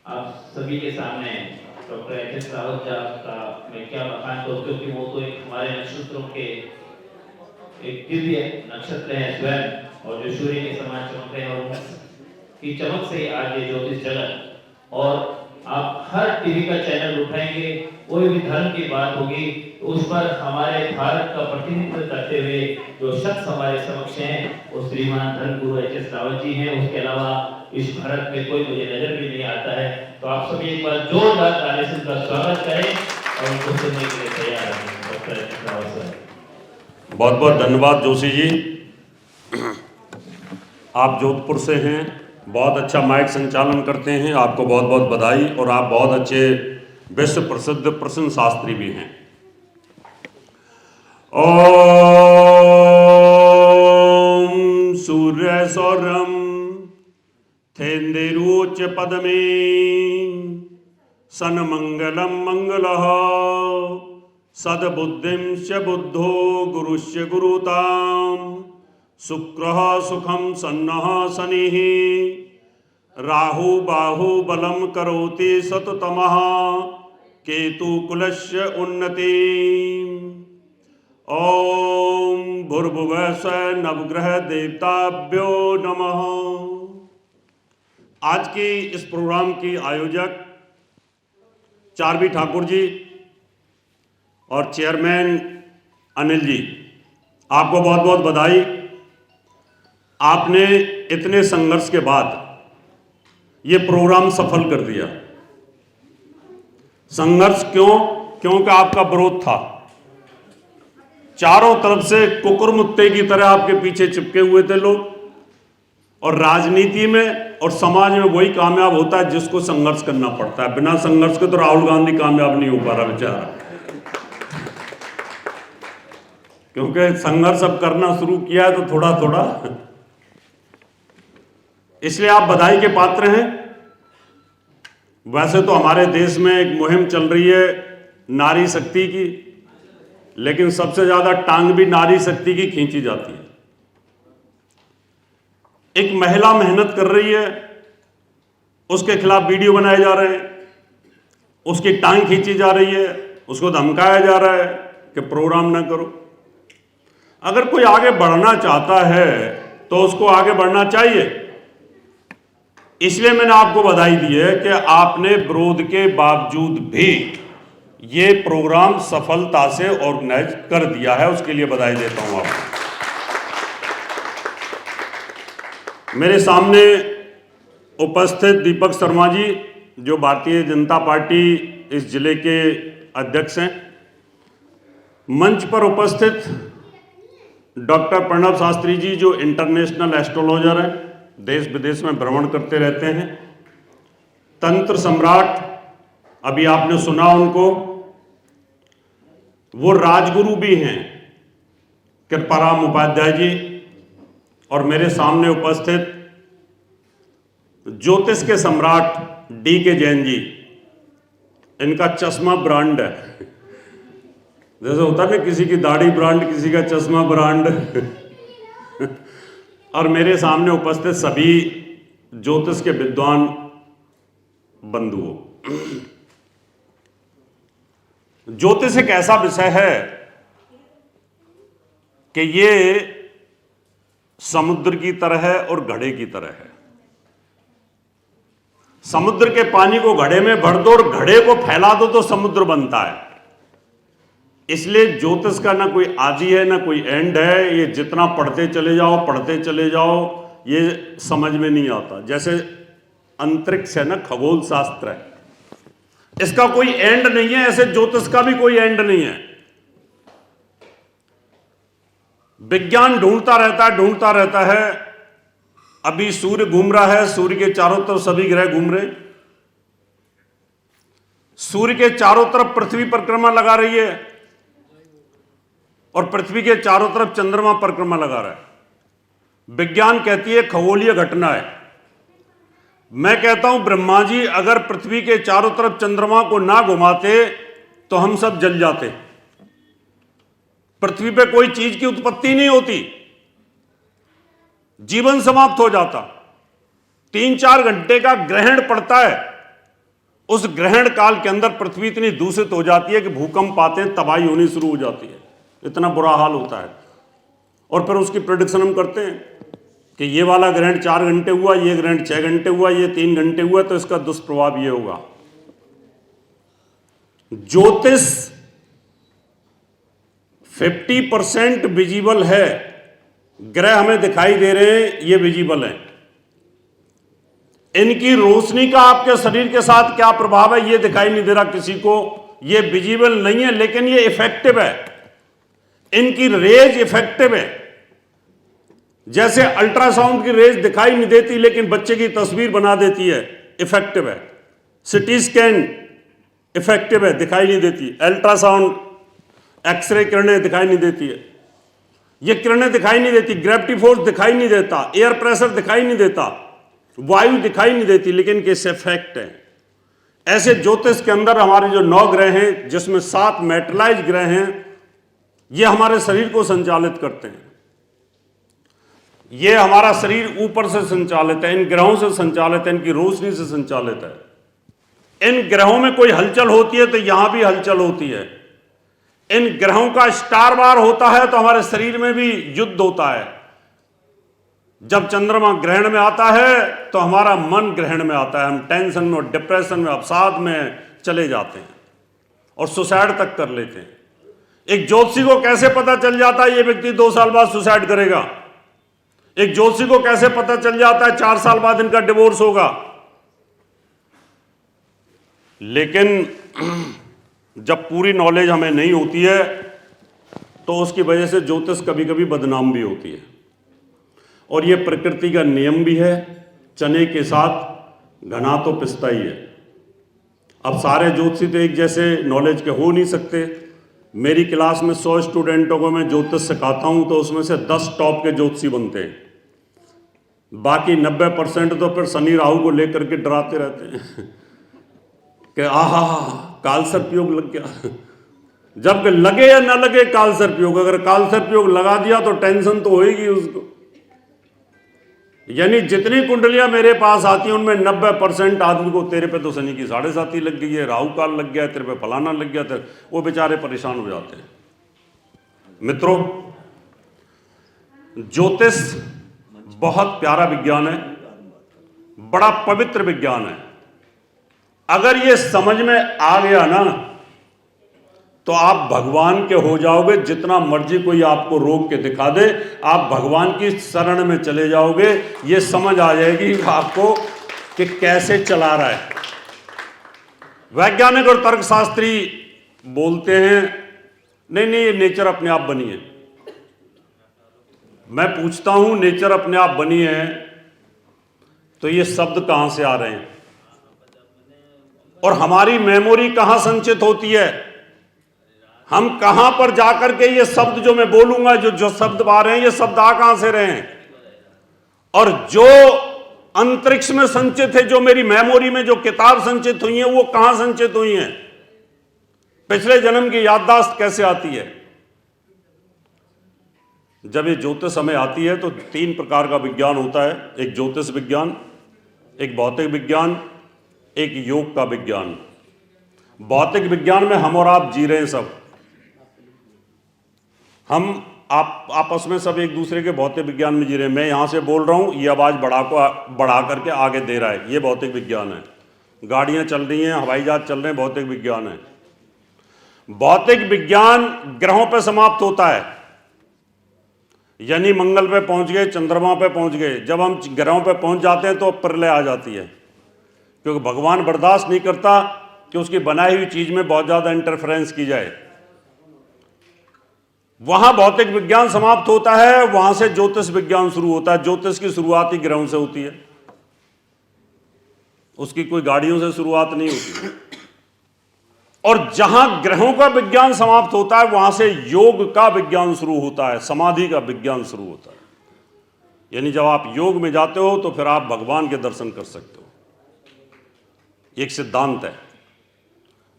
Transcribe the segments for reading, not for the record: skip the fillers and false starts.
आप सभी के सामने डॉक्टर एच.एस. रावत का मैं क्या बखान करूं, क्योंकि वो तो एक हमारे नक्षत्रों के एक दिव्य नक्षत्र है स्वयं, और जो सूर्य के समान चमकते हैं, और उनकी चमक से आज ये ज्योतिष जगत। और आप हर टीवी का चैनल उठाएंगे, कोई भी धर्म की बात होगी तो उस पर हमारे भारत का प्रतिनिधित्व करते हुए जो शख्स हमारे समक्ष हैं वो श्रीमान धर्मगुरु एच.एस. रावत जी हैं। उसके अलावा इस भारत में कोई मुझे नजर भी नहीं आता है। तो आप सभी एक बार जोरदार ताली से उनका स्वागत करें और उनको सुनने के लिए तैयार हैं। Doctor HS. रावत सर, बहुत बहुत धन्यवाद जोशी जी। आप जोधपुर से हैं, बहुत अच्छा माइक संचालन करते हैं, आपको बहुत बहुत बधाई। और आप बहुत अच्छे विश्व प्रसिद्ध प्रश्न शास्त्री भी हैं। ओम सूर्य सौरम थेन्देरुच पदमे सन्मंगलम मंगलः सद्बुद्धिं च बुद्धो गुरुश्च गुरुतां शुक्रः सुखं सन्नः शनिः राहु बाहु बलं करोति सततमः केतु कुलस्य उन्नति। ओम भूर्भुवः स्वः नवग्रह देवताभ्यो नमः। आज की इस प्रोग्राम की आयोजक चारवी ठाकुर जी और चेयरमैन अनिल जी, आपको बहुत बहुत बधाई। आपने इतने संघर्ष के बाद ये प्रोग्राम सफल कर दिया। संघर्ष क्यों? क्योंकि आपका विरोध था। चारों तरफ से कुकुरमुत्ते की तरह आपके पीछे चिपके हुए थे लोग। और राजनीति में और समाज में वही कामयाब होता है जिसको संघर्ष करना पड़ता है। बिना संघर्ष के तो राहुल गांधी कामयाब नहीं हो पा रहा बेचारा, क्योंकि संघर्ष अब करना शुरू किया है तो थोड़ा थोड़ा। इसलिए आप बधाई के पात्र हैं। वैसे तो हमारे देश में एक मुहिम चल रही है नारी शक्ति की, लेकिन सबसे ज्यादा टांग भी नारी शक्ति की खींची जाती है। एक महिला मेहनत कर रही है, उसके खिलाफ वीडियो बनाए जा रहे हैं, उसकी टांग खींची जा रही है, उसको धमकाया जा रहा है कि प्रोग्राम ना करो। अगर कोई आगे बढ़ना चाहता है तो उसको आगे बढ़ना चाहिए। इसलिए मैंने आपको बधाई दी है कि आपने विरोध के बावजूद भी ये प्रोग्राम सफलता से ऑर्गेनाइज कर दिया है, उसके लिए बधाई देता हूं आपको। मेरे सामने उपस्थित दीपक शर्मा जी, जो भारतीय जनता पार्टी इस जिले के अध्यक्ष हैं। मंच पर उपस्थित डॉक्टर प्रणव शास्त्री जी, जो इंटरनेशनल एस्ट्रोलॉजर हैं, देश विदेश में भ्रमण करते रहते हैं। तंत्र सम्राट, अभी आपने सुना उनको, वो राजगुरु भी हैं कृपाराम उपाध्याय जी। और मेरे सामने उपस्थित ज्योतिष के सम्राट D.K. जैन जी, इनका चश्मा ब्रांड है। जैसे होता है ना, किसी की दाढ़ी ब्रांड, किसी का चश्मा ब्रांड। और मेरे सामने उपस्थित सभी ज्योतिष के विद्वान बंधुओं। ज्योतिष एक ऐसा विषय है कि ये समुद्र की तरह है और घड़े की तरह है। समुद्र के पानी को घड़े में भर दो और घड़े को फैला दो तो समुद्र बनता है। इसलिए ज्योतिष का ना कोई आदि है ना कोई एंड है। ये जितना पढ़ते चले जाओ ये समझ में नहीं आता। जैसे अंतरिक्ष है ना, खगोल शास्त्र है, इसका कोई एंड नहीं है, ऐसे ज्योतिष का भी कोई एंड नहीं है। विज्ञान ढूंढता रहता है। अभी सूर्य घूम रहा है, सूर्य के चारों तरफ सभी ग्रह घूम रहे। सूर्य के चारों तरफ पृथ्वी परिक्रमा लगा रही है और पृथ्वी के चारों तरफ चंद्रमा परिक्रमा लगा रहा है। विज्ञान कहती है खगोलीय घटना है। मैं कहता हूं ब्रह्मा जी अगर पृथ्वी के चारों तरफ चंद्रमा को ना घुमाते तो हम सब जल जाते। पृथ्वी पे कोई चीज की उत्पत्ति नहीं होती, जीवन समाप्त हो जाता। 3-4 घंटे का ग्रहण पड़ता है उस ग्रहण काल के अंदर पृथ्वी इतनी दूषित हो जाती है कि भूकंप आते हैं, तबाही होनी शुरू हो जाती है, इतना बुरा हाल होता है। और फिर उसकी प्रेडिक्शन हम करते हैं कि ये वाला ग्रहण 4 घंटे हुआ, ये ग्रहण 6 घंटे हुआ, ये 3 घंटे हुआ, तो इसका दुष्प्रभाव ये होगा। ज्योतिष 50% विजिबल है, ग्रह हमें दिखाई दे रहे हैं, ये विजिबल है। इनकी रोशनी का आपके शरीर के साथ क्या प्रभाव है ये दिखाई नहीं दे रहा किसी को, ये विजिबल नहीं है, लेकिन ये इफेक्टिव है। इनकी रेज इफेक्टिव है। जैसे अल्ट्रासाउंड की रेज दिखाई नहीं देती लेकिन बच्चे की तस्वीर बना देती है, इफेक्टिव है। सिटी स्कैन इफेक्टिव है, दिखाई नहीं देती। अल्ट्रासाउंड, एक्सरे किरणें दिखाई नहीं देती है, ये किरणें दिखाई नहीं देती। ग्रेविटी फोर्स दिखाई नहीं देता, एयर प्रेशर दिखाई नहीं देता, वायु दिखाई नहीं देती, लेकिन किस इफेक्ट है। ऐसे ज्योतिष के अंदर हमारे जो 9 ग्रह हैं, जिसमें 7 मेटलाइज ग्रह हैं, ये हमारे शरीर को संचालित करते हैं। ये हमारा शरीर ऊपर से संचालित है, इन ग्रहों से संचालित है, इनकी रोशनी से संचालित है। इन ग्रहों में कोई हलचल होती है तो यहां भी हलचल होती है। इन ग्रहों का स्टार वार होता है तो हमारे शरीर में भी युद्ध होता है। जब चंद्रमा ग्रहण में आता है तो हमारा मन ग्रहण में आता है, हम टेंशन में और डिप्रेशन में, अवसाद में चले जाते हैं और सुसाइड तक कर लेते हैं। एक ज्योतिषी को कैसे पता चल जाता है ये व्यक्ति 2 साल बाद सुसाइड करेगा? एक ज्योतिषी को कैसे पता चल जाता है 4 साल बाद इनका डिवोर्स होगा? लेकिन जब पूरी नॉलेज हमें नहीं होती है तो उसकी वजह से ज्योतिष कभी कभी बदनाम भी होती है। और ये प्रकृति का नियम भी है, चने के साथ घना तो पिसता ही है। अब सारे ज्योतिषी तो एक जैसे नॉलेज के हो नहीं सकते। मेरी क्लास में 100 स्टूडेंटों को मैं ज्योतिष सिखाता हूं तो उसमें से 10 टॉप के ज्योतिषी बनते हैं, बाकी 90% तो फिर शनि राहु को लेकर के डराते रहते हैं कि आहा काल सर्पयोग लग गया। जब लगे या ना लगे काल सर्पयोग, अगर काल सर्पयोग लगा दिया तो टेंशन तो होएगी उसको। यानी जितनी कुंडलियां मेरे पास आती हैं उनमें 90% आदमी को तेरे पे तो शनि की 7.5 लग गई है, राहु काल लग गया, तेरे पे फलाना लग गया, तेरे वो बेचारे परेशान हो जाते हैं। मित्रों, ज्योतिष बहुत प्यारा विज्ञान है, बड़ा पवित्र विज्ञान है। अगर ये समझ में आ गया ना तो आप भगवान के हो जाओगे। जितना मर्जी कोई आपको रोक के दिखा दे, आप भगवान की शरण में चले जाओगे। ये समझ आ जाएगी आपको कि कैसे चला रहा है। वैज्ञानिक और तर्कशास्त्री बोलते हैं नहीं नहीं ये नेचर अपने आप बनी है। मैं पूछता हूं नेचर अपने आप बनी है तो ये शब्द कहां से आ रहे हैं और हमारी मेमोरी कहां संचित होती है? हम कहां पर जाकर के ये शब्द जो मैं बोलूंगा, जो शब्द आ रहे हैं, ये शब्द आ कहां से रहे हैं? और जो अंतरिक्ष में संचित है, जो मेरी मेमोरी में जो किताब संचित हुई है, वो कहां संचित हुई है? पिछले जन्म की याददाश्त कैसे आती है? जब ये ज्योतिष हमें आती है तो 3 प्रकार का विज्ञान होता है। एक ज्योतिष विज्ञान, एक भौतिक विज्ञान, एक योग का विज्ञान। भौतिक विज्ञान में हम और आप जी रहे हैं सब। हम आपस में सब एक दूसरे के भौतिक विज्ञान में जी रहे हैं। मैं यहां से बोल रहा हूं, ये आवाज बढ़ा करके आगे दे रहा है, ये भौतिक विज्ञान है। गाड़ियां चल रही हैं, हवाई जहाज चल रहे हैं, भौतिक विज्ञान है। भौतिक विज्ञान ग्रहों पर समाप्त होता है, यानी मंगल पे पहुंच गए, चंद्रमा पे पहुंच गए। जब हम ग्रहों पे पहुंच जाते हैं तो प्रलय आ जाती है, क्योंकि भगवान बर्दाश्त नहीं करता कि उसकी बनाई हुई चीज में बहुत ज्यादा इंटरफेरेंस की जाए। वहां भौतिक विज्ञान समाप्त होता है, वहां से ज्योतिष विज्ञान शुरू होता है। ज्योतिष की शुरुआत ही ग्रहों से होती है, उसकी कोई गाड़ियों से शुरुआत नहीं होती। और जहां ग्रहों का विज्ञान समाप्त होता है वहां से योग का विज्ञान शुरू होता है, समाधि का विज्ञान शुरू होता है। यानी जब आप योग में जाते हो तो फिर आप भगवान के दर्शन कर सकते हो। एक सिद्धांत है।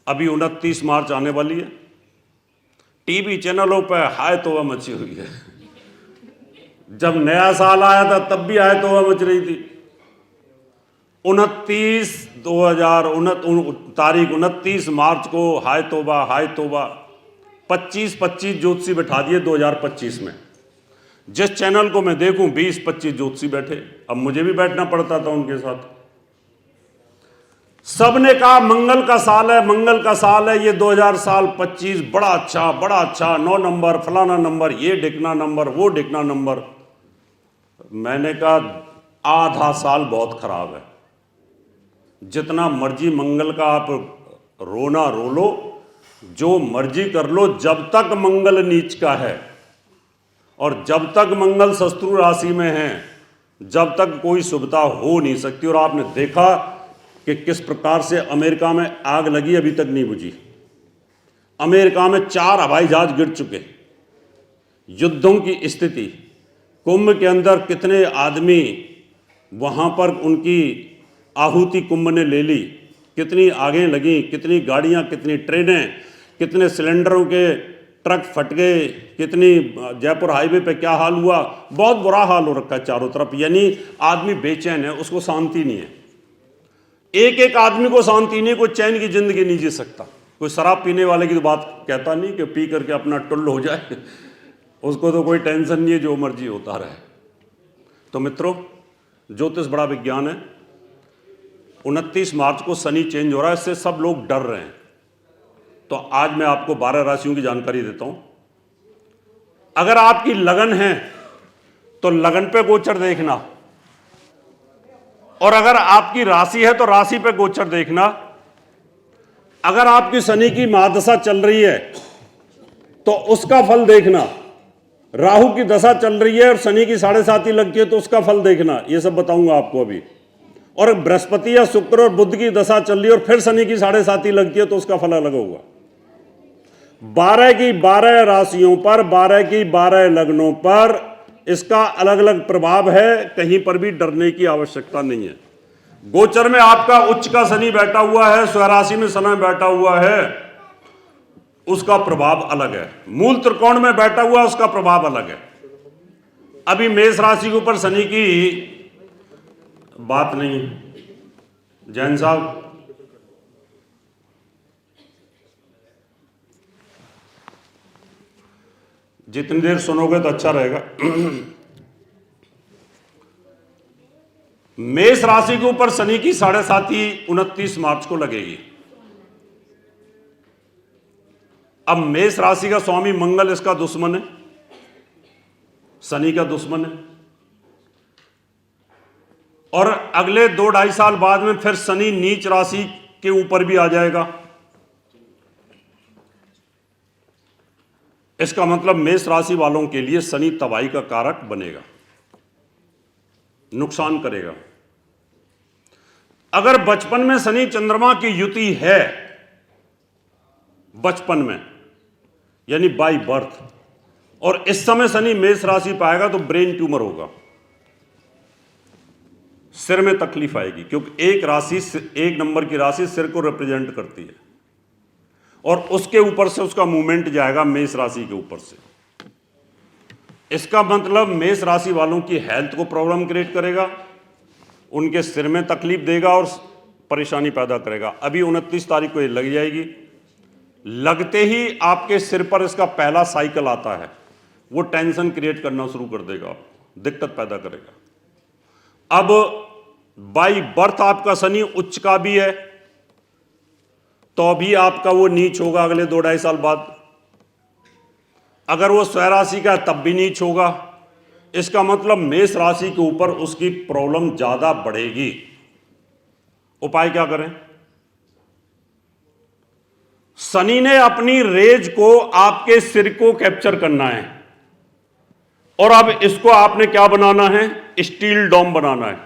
अभी 29 मार्च आने वाली है, टीवी चैनलों पर हाय तौबा मची हुई है। जब नया साल आया था तब भी हाय तौबा मच रही थी। 29 तारीख 29 मार्च को हाय तौबा 25 ज्योतिषी बैठा दिए 2025 में। जिस चैनल को मैं देखूं 20-25 ज्योतिषी बैठे। अब मुझे भी बैठना पड़ता था उनके साथ। सबने कहा मंगल का साल है, मंगल का साल है, ये 2025 बड़ा अच्छा 9 नंबर फलाना नंबर, ये डिकना नंबर वो डिकना नंबर। मैंने कहा आधा साल बहुत खराब है। जितना मर्जी मंगल का आप रोना रो लो, जो मर्जी कर लो, जब तक मंगल नीच का है और जब तक मंगल शत्रु राशि में है, जब तक कोई शुभता हो नहीं सकती। और आपने देखा कि किस प्रकार से अमेरिका में आग लगी, अभी तक नहीं बुझी। अमेरिका में 4 हवाई जहाज गिर चुके, युद्धों की स्थिति। कुंभ के अंदर कितने आदमी वहां पर उनकी आहुति कुंभ ने ले ली, कितनी आगें लगी, कितनी गाड़ियां, कितनी ट्रेनें, कितने सिलेंडरों के ट्रक फट गए, कितनी जयपुर हाईवे पे क्या हाल हुआ। बहुत बुरा हाल हो रखा है चारों तरफ। यानी आदमी बेचैन है, उसको शांति नहीं है। एक आदमी को शांति नहीं, कोई चैन की जिंदगी नहीं जी सकता। कोई शराब पीने वाले की तो बात कहता नहीं कि पी करके अपना टुल्ल हो जाए, उसको तो कोई टेंशन नहीं है, जो मर्जी होता रहे। तो मित्रों, ज्योतिष बड़ा विज्ञान है। 29 मार्च को शनि चेंज हो रहा है, इससे सब लोग डर रहे हैं। तो आज मैं आपको 12 राशियों की जानकारी देता हूं। अगर आपकी लगन है तो लगन पे गोचर देखना, और अगर आपकी राशि है तो राशि पे गोचर देखना। अगर आपकी शनि की महादशा चल रही है तो उसका फल देखना। राहु की दशा चल रही है और शनि की 7.5 लगती है तो उसका फल देखना। ये सब बताऊंगा आपको अभी। और बृहस्पति या शुक्र और बुध की दशा चल रही है और फिर शनि की 7.5 लगती है तो उसका फल अलग होगा। 12 की 12 राशियों पर, 12 की 12 लग्नों पर इसका अलग अलग प्रभाव है। कहीं पर भी डरने की आवश्यकता नहीं है। गोचर में आपका उच्च का शनि बैठा हुआ है, स्वराशि में शनि बैठा हुआ है, उसका प्रभाव अलग है। मूल त्रिकोण में बैठा हुआ उसका प्रभाव अलग है। अभी मेष राशि के ऊपर शनि की बात नहीं। जैन साहब, जितनी देर सुनोगे तो अच्छा रहेगा। मेष राशि के ऊपर शनि की 7.5 29 मार्च को लगेगी। अब मेष राशि का स्वामी मंगल इसका दुश्मन है, शनि का दुश्मन है। और अगले 2-2.5 साल बाद में फिर शनि नीच राशि के ऊपर भी आ जाएगा। इसका मतलब मेष राशि वालों के लिए शनि तबाही का कारक बनेगा, नुकसान करेगा। अगर बचपन में शनि चंद्रमा की युति है, बचपन में यानी बाय बर्थ, और इस समय शनि मेष राशि पाएगा तो ब्रेन ट्यूमर होगा, सिर में तकलीफ आएगी। क्योंकि एक नंबर की राशि सिर को रिप्रेजेंट करती है और उसके ऊपर से उसका मूवमेंट जाएगा मेष राशि के ऊपर से। इसका मतलब मेष राशि वालों की हेल्थ को प्रॉब्लम क्रिएट करेगा, उनके सिर में तकलीफ देगा और परेशानी पैदा करेगा। अभी 29 तारीख को ये लग जाएगी। लगते ही आपके सिर पर इसका पहला साइकिल आता है, वो टेंशन क्रिएट करना शुरू कर देगा, दिक्कत पैदा करेगा। अब बाय बर्थ आपका शनि उच्च का भी है तो भी आपका वो नीच होगा अगले 2-2.5 साल बाद। अगर वो स्वराशि का तब भी नीच होगा। इसका मतलब मेष राशि के ऊपर उसकी प्रॉब्लम ज्यादा बढ़ेगी। उपाय क्या करें? शनि ने अपनी रेज को आपके सिर को कैप्चर करना है और अब इसको आपने क्या बनाना है? स्टील डोम बनाना है।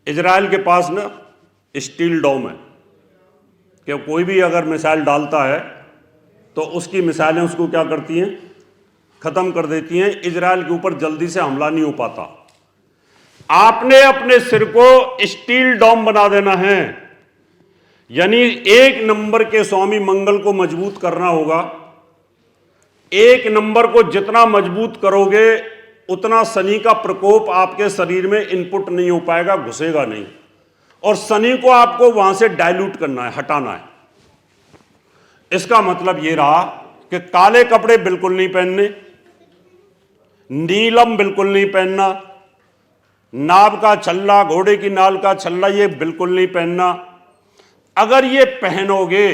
इजराइल के पास ना स्टील डोम है कि कोई भी अगर मिसाइल डालता है तो उसकी मिसाइलें उसको क्या करती हैं? खत्म कर देती हैं। इजराइल के ऊपर जल्दी से हमला नहीं हो पाता। आपने अपने सिर को स्टील डोम बना देना है, यानी 1 नंबर के स्वामी मंगल को मजबूत करना होगा। 1 नंबर को जितना मजबूत करोगे उतना शनि का प्रकोप आपके शरीर में इनपुट नहीं हो पाएगा, घुसेगा नहीं, और शनि को आपको वहां से डाइल्यूट करना है, हटाना है। इसका मतलब यह रहा कि काले कपड़े बिल्कुल नहीं पहनने, नीलम बिल्कुल नहीं पहनना, नाभ का छल्ला, घोड़े की नाल का छल्ला, ये बिल्कुल नहीं पहनना। अगर ये पहनोगे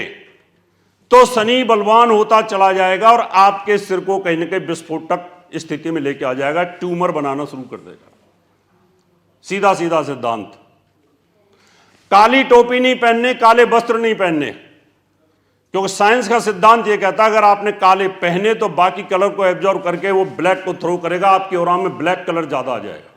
तो शनि बलवान होता चला जाएगा और आपके सिर को कहीं ना कहीं विस्फोटक स्थिति में लेके आ जाएगा, ट्यूमर बनाना शुरू कर देगा। सीधा सीधा सिद्धांत। काली टोपी नहीं पहनने, काले वस्त्र नहीं पहनने, क्योंकि साइंस का सिद्धांत यह कहता है अगर आपने काले पहने तो बाकी कलर को एब्जॉर्ब करके वो ब्लैक को थ्रो करेगा, आपकी ऑरा में ब्लैक कलर ज्यादा आ जाएगा,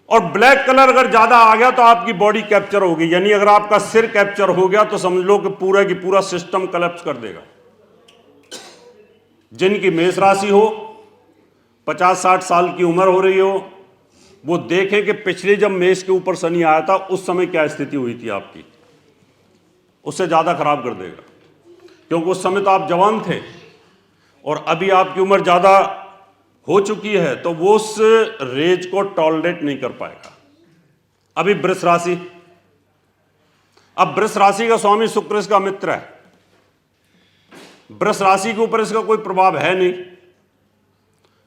और ब्लैक कलर अगर ज्यादा आ गया तो आपकी बॉडी कैप्चर होगी। यानी अगर आपका सिर कैप्चर हो गया तो समझ लो कि पूरा की पूरा सिस्टम कोलैप्स कर देगा। जिनकी मेष राशि हो, 50-60 साल की उम्र हो रही हो, वो देखें कि पिछले जब मेष के ऊपर शनि आया था उस समय क्या स्थिति हुई थी आपकी, उससे ज्यादा खराब कर देगा। क्योंकि उस समय तो आप जवान थे और अभी आपकी उम्र ज्यादा हो चुकी है, तो वो उस रेज को टॉलरेट नहीं कर पाएगा। अभी वृष राशि, अब वृष राशि का स्वामी शुक्र इसका मित्र है, वृष राशि के ऊपर इसका कोई प्रभाव है नहीं,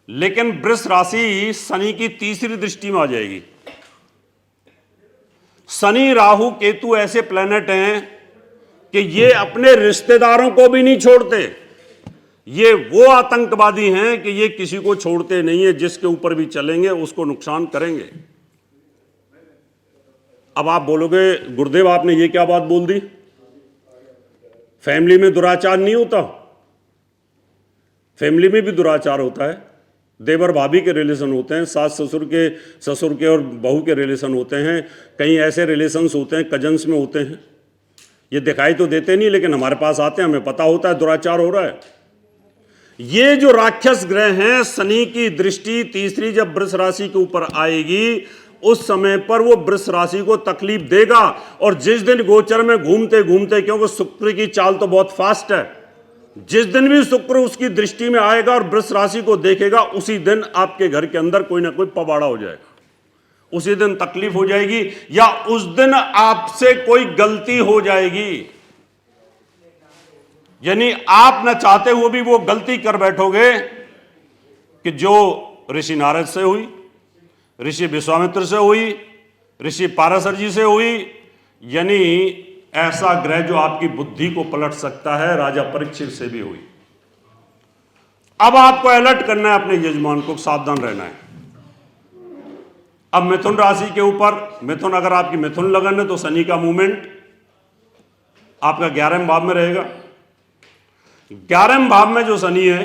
लेकिन वृष राशि शनि की तीसरी दृष्टि में आ जाएगी। शनि, राहु, केतु ऐसे प्लेनेट हैं कि ये अपने रिश्तेदारों को भी नहीं छोड़ते। ये वो आतंकवादी हैं कि ये किसी को छोड़ते नहीं है, जिसके ऊपर भी चलेंगे उसको नुकसान करेंगे। अब आप बोलोगे गुरुदेव आपने ये क्या बात बोल दी, फैमिली में दुराचार नहीं होता? फैमिली में भी दुराचार होता है। देवर भाभी के रिलेशन होते हैं, सास ससुर के और बहू के रिलेशन होते हैं, कई ऐसे रिलेशंस होते हैं कजन्स में होते हैं। ये दिखाई तो देते नहीं, लेकिन हमारे पास आते हैं, हमें पता होता है दुराचार हो रहा है। ये जो राक्षस ग्रह हैं, शनि की दृष्टि तीसरी जब वृष राशि के ऊपर आएगी उस समय पर वो वृष राशि को तकलीफ देगा। और जिस दिन गोचर में घूमते घूमते, क्योंकि शुक्र की चाल तो बहुत फास्ट है, जिस दिन भी शुक्र उसकी दृष्टि में आएगा और वृष राशि को देखेगा, उसी दिन आपके घर के अंदर कोई ना कोई पवाड़ा हो जाएगा, उसी दिन तकलीफ हो जाएगी, या उस दिन आपसे कोई गलती हो जाएगी। यानी आप न चाहते हुए भी वो गलती कर बैठोगे कि जो ऋषि नारद से हुई, ऋषि विश्वामित्र से हुई, ऋषि पाराशर जी से हुई। यानी ऐसा ग्रह जो आपकी बुद्धि को पलट सकता है, राजा परीक्षित से भी हुई। अब आपको अलर्ट करना है, अपने यजमान को सावधान रहना है। अब मिथुन राशि के ऊपर, मिथुन अगर आपकी मिथुन लगन है तो शनि का मूवमेंट आपका 11वें भाव में रहेगा। 11वें भाव में जो शनि है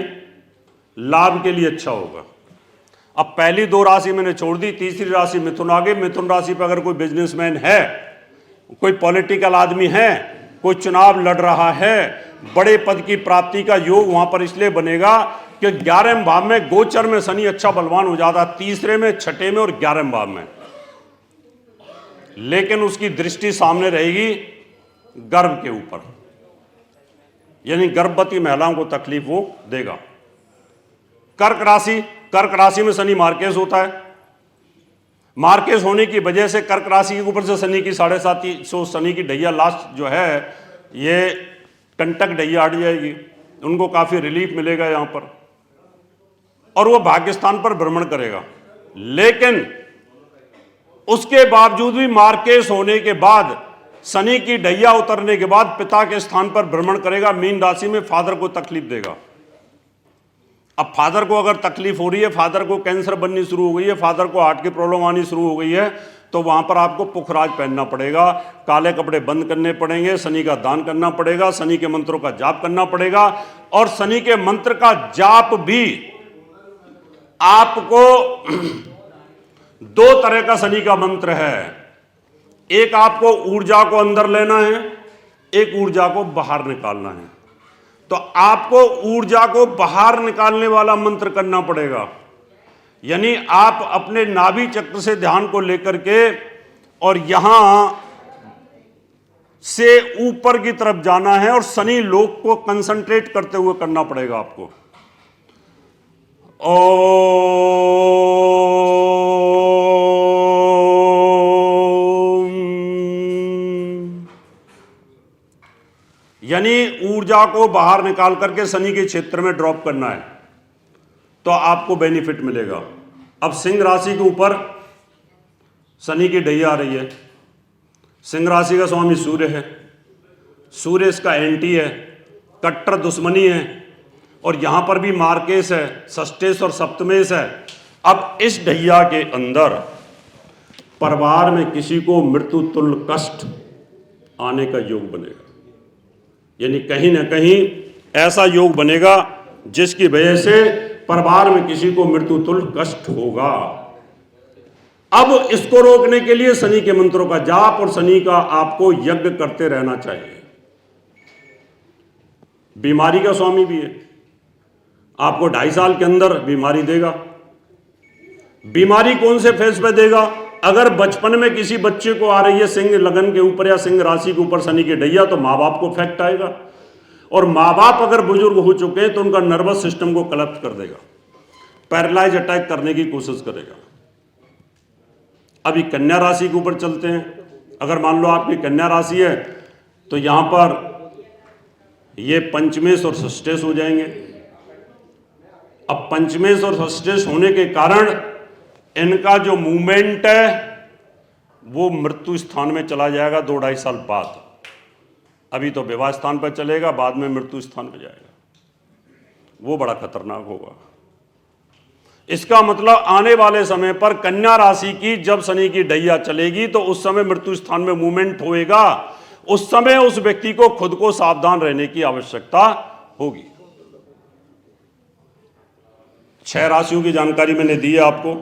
लाभ के लिए अच्छा होगा। अब पहली दो राशि मैंने छोड़ दी, तीसरी राशि मिथुन आ गई। मिथुन राशि पर अगर कोई बिजनेसमैन है, कोई पॉलिटिकल आदमी है, कोई चुनाव लड़ रहा है, बड़े पद की प्राप्ति का योग वहां पर इसलिए बनेगा कि 11वें भाव में गोचर में शनि अच्छा बलवान हो जाता, तीसरे में, छठे में और 11वें भाव में। लेकिन उसकी दृष्टि सामने रहेगी गर्भ के ऊपर, यानी गर्भवती महिलाओं को तकलीफ वो देगा। कर्क राशि, कर्क राशि में शनि मार्केस होता है। मार्केस होने की वजह से कर्क राशि के ऊपर से शनि की 750 शनि की ढैया लास्ट जो है ये कंटक ढैया हट जाएगी, उनको काफी रिलीफ मिलेगा यहां पर, और वो भाग्यस्थान पर भ्रमण करेगा। लेकिन उसके बावजूद भी मार्केस होने के बाद, शनि की ढैया उतरने के बाद पिता के स्थान पर भ्रमण करेगा, मीन राशि में, फादर को तकलीफ देगा। अब फादर को अगर तकलीफ हो रही है, फादर को कैंसर बननी शुरू हो गई है, फादर को हार्ट की प्रॉब्लम आनी शुरू हो गई है, तो वहां पर आपको पुखराज पहनना पड़ेगा, काले कपड़े बंद करने पड़ेंगे, शनि का दान करना पड़ेगा, शनि के मंत्रों का जाप करना पड़ेगा। और शनि के मंत्र का जाप भी आपको दो तरह का शनि का मंत्र है। एक आपको ऊर्जा को अंदर लेना है, एक ऊर्जा को बाहर निकालना है। तो आपको ऊर्जा को बाहर निकालने वाला मंत्र करना पड़ेगा। यानी आप अपने नाभि चक्र से ध्यान को लेकर के और यहां से ऊपर की तरफ जाना है और शनि लोक को कंसंट्रेट करते हुए करना पड़ेगा आपको। ओम। यानी ऊर्जा को बाहर निकाल करके शनि के क्षेत्र में ड्रॉप करना है तो आपको बेनिफिट मिलेगा। अब सिंह राशि के ऊपर शनि की ढैया आ रही है। सिंह राशि का स्वामी सूर्य है। सूर्य इसका एंटी है, कट्टर दुश्मनी है, और यहां पर भी मार्केश है, षष्ठेश और सप्तमेश है। अब इस ढैया के अंदर परिवार में किसी को मृत्यु तुल्य कष्ट आने का योग बनेगा, यानी कहीं ना कहीं ऐसा योग बनेगा जिसकी वजह से परिवार में किसी को मृत्यु तुल्य कष्ट होगा। अब इसको रोकने के लिए शनि के मंत्रों का जाप और शनि का आपको यज्ञ करते रहना चाहिए। बीमारी का स्वामी भी है, आपको 2.5 साल के अंदर बीमारी देगा। बीमारी कौन से फेज पे देगा? अगर बचपन में किसी बच्चे को आ रही है सिंह लगन के ऊपर या सिंह राशि के ऊपर शनि की ढैया, तो माँ बाप को इफेक्ट आएगा, और माँ बाप अगर बुजुर्ग हो चुके हैं तो उनका नर्वस सिस्टम को कलेप्ट कर देगा, पैरालाइज अटैक करने की कोशिश करेगा। अभी कन्या राशि के ऊपर चलते हैं। अगर मान लो आपकी कन्या राशि है तो यहां पर ये पंचमेश और षष्ठेश हो जाएंगे। अब पंचमेश और षष्ठेश होने के कारण इनका जो मूवमेंट है वो मृत्यु स्थान में चला जाएगा 2-2.5 साल बाद। अभी तो विवाह स्थान पर चलेगा, बाद में मृत्यु स्थान पर जाएगा, वो बड़ा खतरनाक होगा। इसका मतलब आने वाले समय पर कन्या राशि की जब शनि की ढैया चलेगी तो उस समय मृत्यु स्थान में मूवमेंट होएगा। उस समय उस व्यक्ति को खुद को सावधान रहने की आवश्यकता होगी। 6 राशियों की जानकारी मैंने दी है आपको।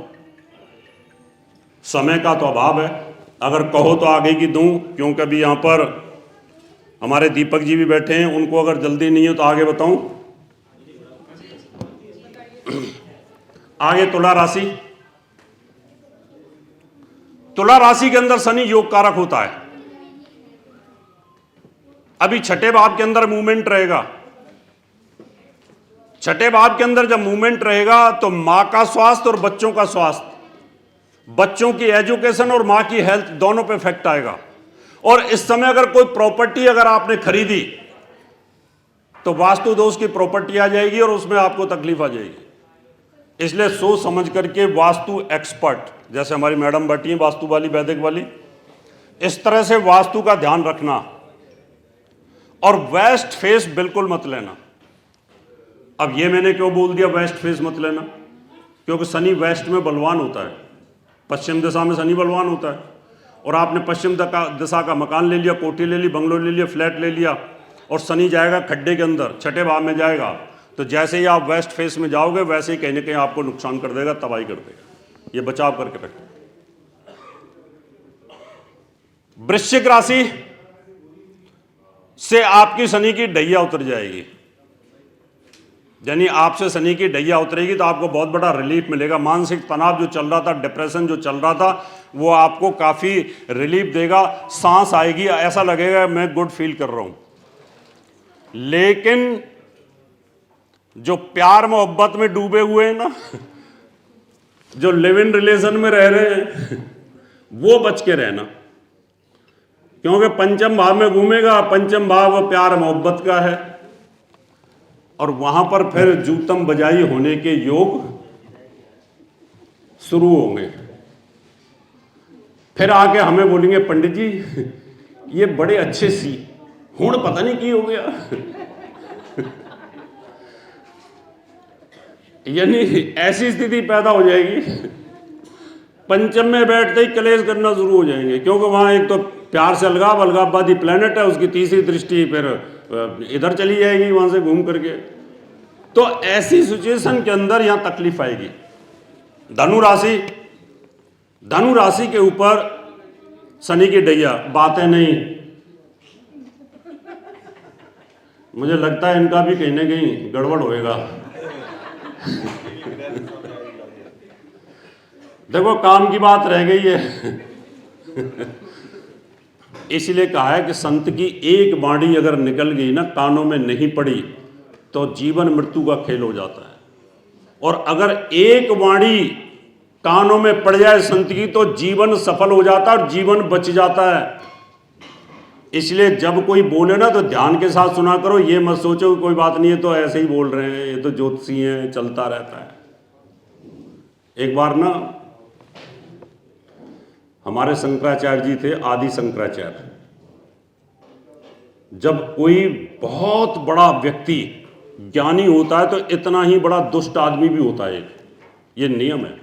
समय का तो अभाव है, अगर कहो तो आगे की दूं, क्योंकि अभी यहां पर हमारे दीपक जी भी बैठे हैं, उनको अगर जल्दी नहीं हो तो आगे बताऊं। आगे तुला राशि। तुला राशि के अंदर शनि योग कारक होता है। अभी छठे भाव के अंदर मूवमेंट रहेगा। छठे भाव के अंदर जब मूवमेंट रहेगा तो मां का स्वास्थ्य और बच्चों का स्वास्थ्य, बच्चों की एजुकेशन और मां की हेल्थ दोनों पे इफेक्ट आएगा। और इस समय अगर कोई प्रॉपर्टी अगर आपने खरीदी तो वास्तु दोष की प्रॉपर्टी आ जाएगी और उसमें आपको तकलीफ आ जाएगी। इसलिए सोच समझ करके वास्तु एक्सपर्ट, जैसे हमारी मैडम बैठी हैं वास्तु वाली, वैदिक वाली, इस तरह से वास्तु का ध्यान रखना। और वेस्ट फेस बिल्कुल मत लेना। अब ये मैंने क्यों बोल दिया वेस्ट फेस मत लेना? क्योंकि शनि वेस्ट में बलवान होता है, पश्चिम दिशा में शनि बलवान होता है। और आपने पश्चिम दिशा का मकान ले लिया, कोठी ले ली, बंगलो ले लिया, फ्लैट ले लिया, और शनि जाएगा खड्डे के अंदर, छठे भाव में जाएगा, तो जैसे ही आप वेस्ट फेस में जाओगे वैसे ही कहीं ना कहीं आपको नुकसान कर देगा, तबाही कर देगा। ये बचाव करके रखें। वृश्चिक राशि से आपकी शनि की ढैया उतर जाएगी, यानी आपसे शनि की ढैया उतरेगी तो आपको बहुत बड़ा रिलीफ मिलेगा। मानसिक तनाव जो चल रहा था, डिप्रेशन जो चल रहा था, वो आपको काफी रिलीफ देगा। सांस आएगी, ऐसा लगेगा मैं गुड फील कर रहा हूं। लेकिन जो प्यार मोहब्बत में डूबे हुए हैं ना, जो लिव इन रिलेशन में रह रहे हैं, वो बच के रहना, क्योंकि पंचम भाव में घूमेगा। पंचम भाव प्यार मोहब्बत का है, और वहां पर फिर जूतम बजाई होने के योग शुरू होंगे। फिर आके हमें बोलेंगे पंडित जी ये बड़े अच्छे सी हुण पता नहीं की हो गया। यानी ऐसी स्थिति पैदा हो जाएगी, पंचम में बैठते ही कलेश करना शुरू हो जाएंगे, क्योंकि वहां एक तो प्यार से अलगाववादी प्लेनेट है, उसकी तीसरी दृष्टि फिर इधर चली जाएगी वहां से घूम करके। तो ऐसी सिचुएशन के अंदर यहां तकलीफ आएगी। धनु राशि, धनु राशि के ऊपर शनि की ढैया, बातें नहीं, मुझे लगता है इनका भी कहीं ना कहीं गड़बड़ होएगा। देखो काम की बात रह गई है। इसलिए कहा है कि संत की एक बाणी अगर निकल गई ना, कानों में नहीं पड़ी, तो जीवन मृत्यु का खेल हो जाता है। और अगर एक वाणी कानों में पड़ जाए संत की तो जीवन सफल हो जाता है और जीवन बच जाता है। इसलिए जब कोई बोले ना तो ध्यान के साथ सुना करो, ये मत सोचो कोई बात नहीं है तो ऐसे ही बोल रहे हैं, ये तो ज्योतिषी हैं, चलता रहता है। एक बार ना हमारे शंकराचार्य जी थे, आदि शंकराचार्य। जब कोई बहुत बड़ा व्यक्ति ज्ञानी होता है तो इतना ही बड़ा दुष्ट आदमी भी होता है, ये नियम है।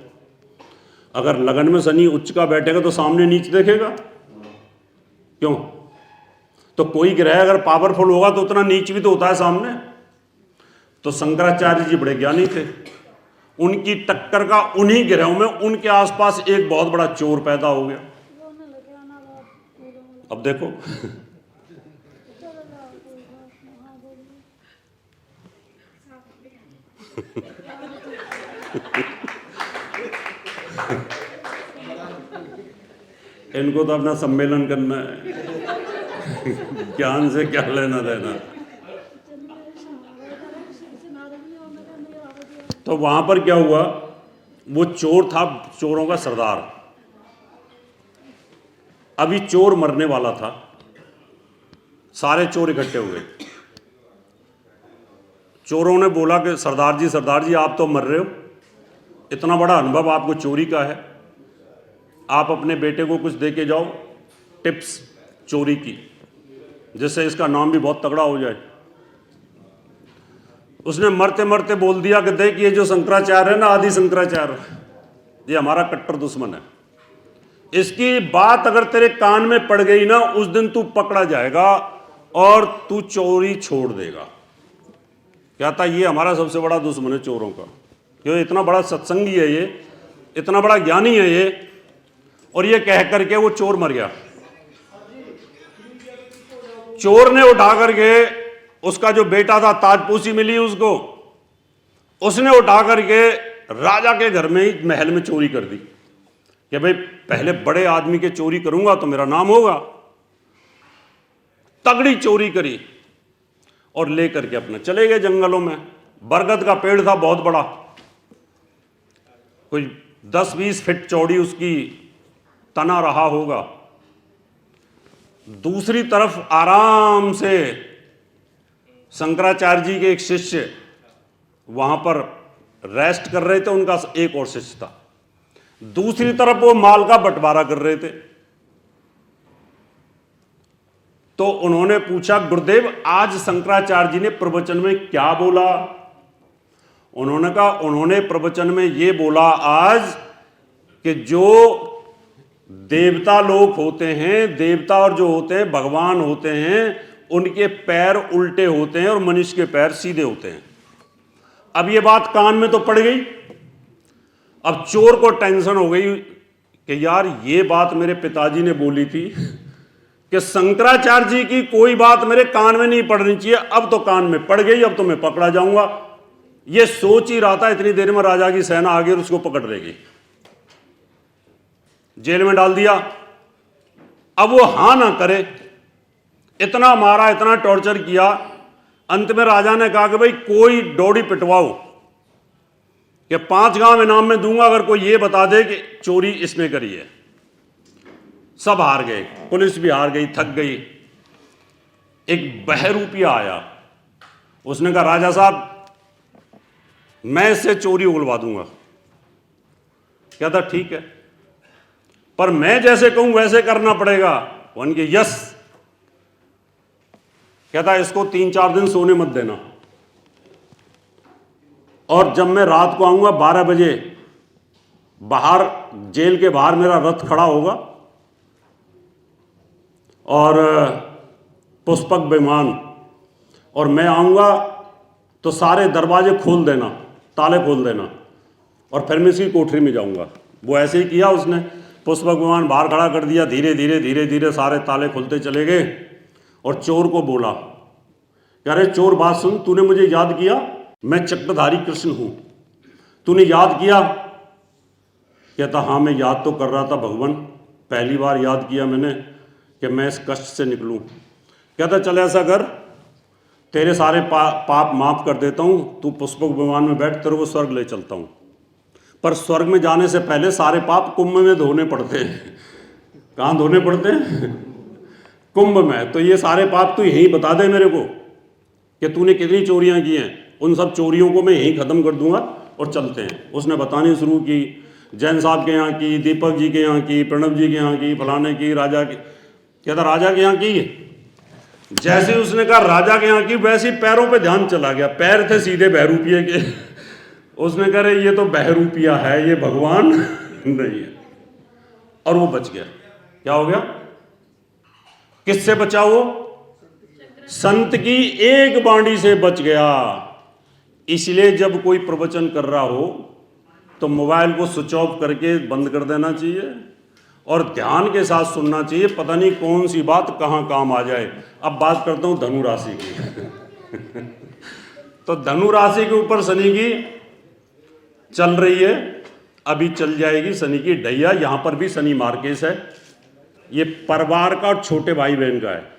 अगर लगन में शनि उच्च का बैठेगा तो सामने नीच देखेगा, क्यों? तो कोई ग्रह अगर पावरफुल होगा तो उतना नीच भी तो होता है सामने। तो शंकराचार्य जी बड़े ज्ञानी थे, उनकी टक्कर का उन्हीं ग्रहों में उनके आसपास एक बहुत बड़ा चोर पैदा हो गया। अब देखो इनको तो अपना सम्मेलन करना है, ज्ञान से क्या लेना देना। तो वहां पर क्या हुआ, वो चोर था, चोरों का सरदार। अभी चोर मरने वाला था, सारे चोर इकट्ठे हुए। चोरों ने बोला कि सरदार जी आप तो मर रहे हो, इतना बड़ा अनुभव आपको चोरी का है, आप अपने बेटे को कुछ दे के जाओ टिप्स चोरी की, जिससे इसका नाम भी बहुत तगड़ा हो जाए। उसने मरते मरते बोल दिया कि देख ये जो शंकराचार्य है ना, आदि शंकराचार्य, ये हमारा कट्टर दुश्मन है, इसकी बात अगर तेरे कान में पड़ गई ना, उस दिन तू पकड़ा जाएगा और तू चोरी छोड़ देगा। कहता ये हमारा सबसे बड़ा दुश्मन है चोरों का, क्यों? इतना बड़ा सत्संगी है ये, इतना बड़ा ज्ञानी है ये। और ये कह करके वो चोर मर गया। चोर ने उठा करके, उसका जो बेटा था ताजपोशी मिली उसको, उसने उठा करके राजा के घर में ही महल में चोरी कर दी कि भाई पहले बड़े आदमी के चोरी करूंगा तो मेरा नाम होगा। तगड़ी चोरी करी और लेकर के अपने चले गए जंगलों में। बरगद का पेड़ था बहुत बड़ा, कोई 10-20 फीट चौड़ी उसकी तना रहा होगा। दूसरी तरफ आराम से शंकराचार्य जी के एक शिष्य वहां पर रेस्ट कर रहे थे, उनका एक और शिष्य था। दूसरी तरफ वो माल का बंटवारा कर रहे थे। तो उन्होंने पूछा, गुरुदेव आज शंकराचार्य जी ने प्रवचन में क्या बोला? उन्होंने कहा, उन्होंने प्रवचन में ये बोला आज कि जो देवता लोग होते हैं, देवता और जो होते हैं भगवान होते हैं, उनके पैर उल्टे होते हैं और मनुष्य के पैर सीधे होते हैं। अब ये बात कान में तो पड़ गई। अब चोर को टेंशन हो गई कि यार ये बात मेरे पिताजी ने बोली थी कि शंकराचार्य जी की कोई बात मेरे कान में नहीं पड़नी चाहिए, अब तो कान में पड़ गई, अब तो मैं पकड़ा जाऊंगा। ये सोच ही रहा था, इतनी देर में राजा की सेना आ गई और उसको पकड़ लेगी, जेल में डाल दिया। अब वो हां ना करे, इतना मारा, इतना टॉर्चर किया, अंत में राजा ने कहा कि भाई कोई डोडी पिटवाओ कि 5 गांव इनाम में दूंगा अगर कोई ये बता दे कि चोरी इसने करी है। सब हार गए, पुलिस भी हार गई, थक गई। एक बहरूपिया आया, उसने कहा राजा साहब मैं इससे चोरी उगलवा दूंगा। कहता ठीक है, पर मैं जैसे कहूं वैसे करना पड़ेगा। उनके यस। कहता इसको 3-4 दिन सोने मत देना, और जब मैं रात को आऊंगा 12 बजे बाहर जेल के बाहर मेरा रथ खड़ा होगा और पुष्पक विमान, और मैं आऊंगा तो सारे दरवाजे खोल देना, ताले खोल देना, और फिर मैं इसकी कोठरी में जाऊंगा। वो ऐसे ही किया उसने, पुष्पक विमान बाहर खड़ा कर दिया, धीरे धीरे धीरे धीरे सारे ताले खुलते चले गए। और चोर को बोला कि अरे चोर बात सुन, तूने मुझे याद किया, मैं चक्रधारी कृष्ण हूं, तूने याद किया? कहता हाँ मैं याद तो कर रहा था भगवान, पहली बार याद किया मैंने कि मैं इस कष्ट से निकलूं। कहता चल ऐसा कर, तेरे सारे पाप माफ कर देता हूँ, तू पुष्पक विमान में बैठ, तेरे को स्वर्ग ले चलता हूँ। पर स्वर्ग में जाने से पहले सारे पाप कुंभ में धोने पड़ते हैं। कहाँ धोने पड़ते हैं? कुंभ में। तो ये सारे पाप तू यहीं बता दे मेरे को कि तूने कितनी चोरियां की हैं, उन सब चोरियों को मैं यहीं ख़त्म कर दूंगा और चलते हैं। उसने बतानी शुरू की, जैन साहब के यहाँ की, दीपक जी के यहाँ की, प्रणब जी के यहाँ की, फलाने की, राजा की। कहता राजा के यहाँ की। जैसे उसने कहा राजा के यहाँ की, वैसे ही पैरों पे ध्यान चला गया। पैर थे सीधे बहरूपिये के। उसने कहा ये तो बहरूपिया है, ये भगवान नहीं है। और वो बच गया। क्या हो गया? किससे बचा वो? संत की एक बाणी से बच गया। इसलिए जब कोई प्रवचन कर रहा हो तो मोबाइल को स्विच ऑफ करके बंद कर देना चाहिए और ध्यान के साथ सुनना चाहिए। पता नहीं कौन सी बात कहाँ काम आ जाए। अब बात करता हूं धनु राशि की। तो धनु राशि के ऊपर शनि की चल रही है, अभी चल जाएगी शनि की ढैया। यहां पर भी शनि मार्केश है। ये परिवार का और छोटे भाई बहन का है।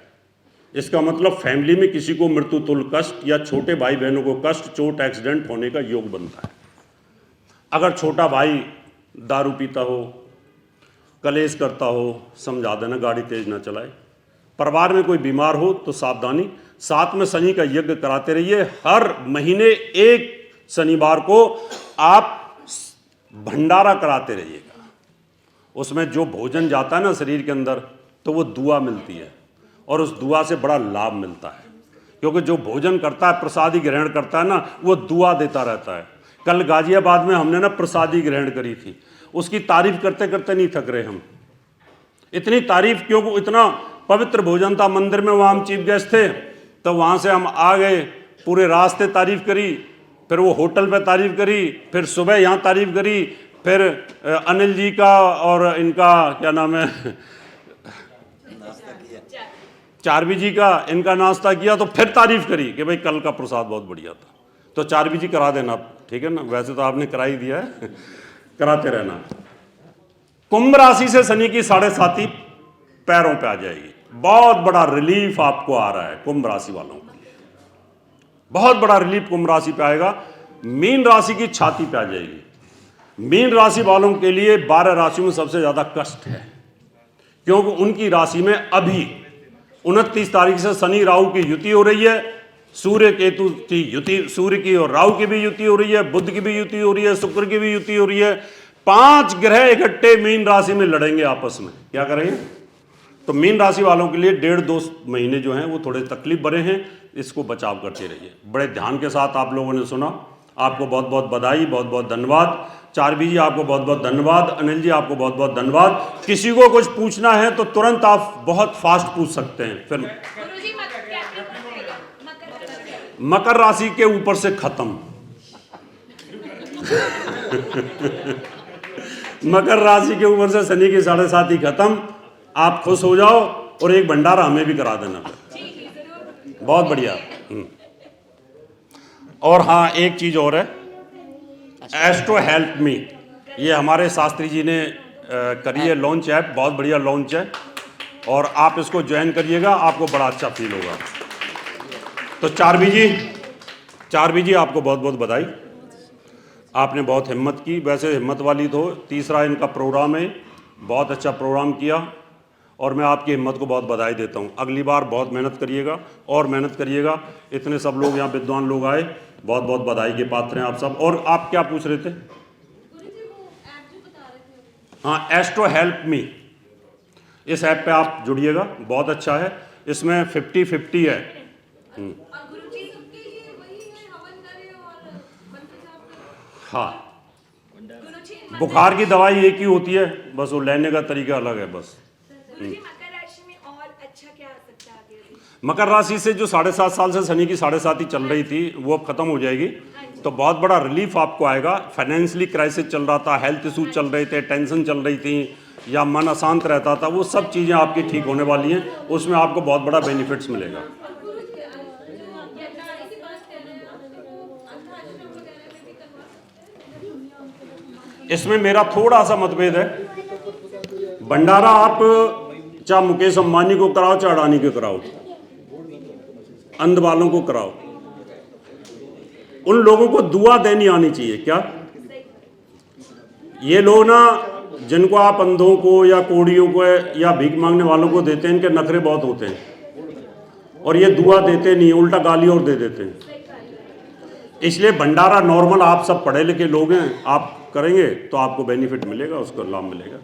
इसका मतलब फैमिली में किसी को मृत्यु तुल्य कष्ट या छोटे भाई बहनों को कष्ट, चोट, एक्सीडेंट होने का योग बनता है। अगर छोटा भाई दारू पीता हो, कलेश करता हो, समझा देना गाड़ी तेज ना चलाए। परिवार में कोई बीमार हो तो सावधानी। साथ में शनि का यज्ञ कराते रहिए। हर महीने एक शनिवार को आप भंडारा कराते रहिएगा। उसमें जो भोजन जाता है ना शरीर के अंदर, तो वो दुआ मिलती है और उस दुआ से बड़ा लाभ मिलता है। क्योंकि जो भोजन करता है, प्रसादी ग्रहण करता है ना, वो दुआ देता रहता है। कल गाजियाबाद में हमने ना प्रसादी ग्रहण करी थी। उसकी तारीफ करते करते नहीं थक रहे हम। इतनी तारीफ, क्योंकि इतना पवित्र भोजन था। मंदिर में वहाँ हम चीफ गेस्ट थे, तो वहाँ से हम आ गए, पूरे रास्ते तारीफ करी, फिर वो होटल पे तारीफ करी, फिर सुबह यहाँ तारीफ करी, फिर अनिल जी का और इनका क्या नाम है, चारवी जी का, इनका नाश्ता किया, तो फिर तारीफ करी कि भाई कल का प्रसाद बहुत बढ़िया था। तो चारवी जी करा देना, ठीक है ना? वैसे तो आपने करा ही दिया है, कराते रहना। कुंभ राशि से शनि की 7.5 पैरों पे आ जाएगी। बहुत बड़ा रिलीफ आपको आ रहा है कुंभ राशि वालों के लिए। बहुत बड़ा रिलीफ कुंभ राशि पे आएगा। मीन राशि की छाती पे आ जाएगी। मीन राशि वालों के लिए 12 राशियों में सबसे ज्यादा कष्ट है, क्योंकि उनकी राशि में अभी 29 तारीख से शनि राहु की युति हो रही है। सूर्य केतु की युति, सूर्य की और राहु की भी युति हो रही है, बुध की भी युति हो रही है, शुक्र की भी युति हो रही है। 5 ग्रह इकट्ठे मीन राशि में लड़ेंगे आपस में। क्या करेंगे? तो मीन राशि वालों के लिए 1.5-2 महीने जो हैं वो थोड़े तकलीफ भरे हैं। इसको बचाव करते रहिए। बड़े ध्यान के साथ आप लोगों ने सुना। आपको बहुत बहुत बधाई, बहुत बहुत धन्यवाद। चारवी जी आपको बहुत बहुत धन्यवाद। अनिल जी आपको बहुत बहुत धन्यवाद। किसी को कुछ पूछना है तो तुरंत आप बहुत फास्ट पूछ सकते हैं। फिर मकर राशि के ऊपर से खत्म। मकर राशि के ऊपर से शनि की 7.5 खत्म। आप खुश हो जाओ और एक भंडारा हमें भी करा देना। बहुत बढ़िया। और हाँ, एक चीज और है, एस्ट्रो हेल्प मी, ये हमारे शास्त्री जी ने करी है लॉन्च ऐप। बहुत बढ़िया लॉन्च है और आप इसको ज्वाइन करिएगा, आपको बड़ा अच्छा फील होगा। तो चारवी जी आपको बहुत बहुत बधाई। आपने बहुत हिम्मत की। वैसे हिम्मत वाली तो 3रा इनका प्रोग्राम है, बहुत अच्छा प्रोग्राम किया और मैं आपकी हिम्मत को बहुत बधाई देता हूँ। अगली बार बहुत मेहनत करिएगा और मेहनत करिएगा। इतने सब लोग यहाँ विद्वान लोग आए, बहुत बहुत बधाई के पात्र हैं आप सब। और आप क्या पूछ रहे थे? हाँ, एस्ट्रो हेल्प मी, इस ऐप पे आप जुड़िएगा, बहुत अच्छा है। इसमें 50-50 है। हाँ, बुखार की दवाई एक ही होती है, बस वो लेने का तरीका अलग है बस। मकर राशि में और अच्छा क्या आ सकता है आगे? मकर राशि से जो 7.5 साल से शनि की 7.5 चल रही थी वो अब खत्म हो जाएगी। तो बहुत बड़ा रिलीफ आपको आएगा। फाइनेंशियली क्राइसिस चल रहा था, हेल्थ इशू चल रहे थे, टेंशन चल रही थी या मन अशांत रहता था, वो सब चीज़ें आपकी ठीक होने वाली हैं। उसमें आपको बहुत बड़ा बेनिफिट्स मिलेगा। इसमें मेरा थोड़ा सा मतभेद है। भंडारा आप चाहे मुकेश अंबानी को कराओ चाहे अडानी को कराओ, अंध वालों को कराओ। उन लोगों को दुआ देनी आनी चाहिए क्या? ये लोग ना जिनको आप अंधों को या कोड़ियों को या भीख मांगने वालों को देते हैं, इनके नखरे बहुत होते हैं और ये दुआ देते नहीं, उल्टा गाली और दे देते हैं। इसलिए भंडारा नॉर्मल, आप सब पढ़े लिखे लोग हैं, आप करेंगे तो आपको बेनिफिट मिलेगा, उसको लाभ मिलेगा।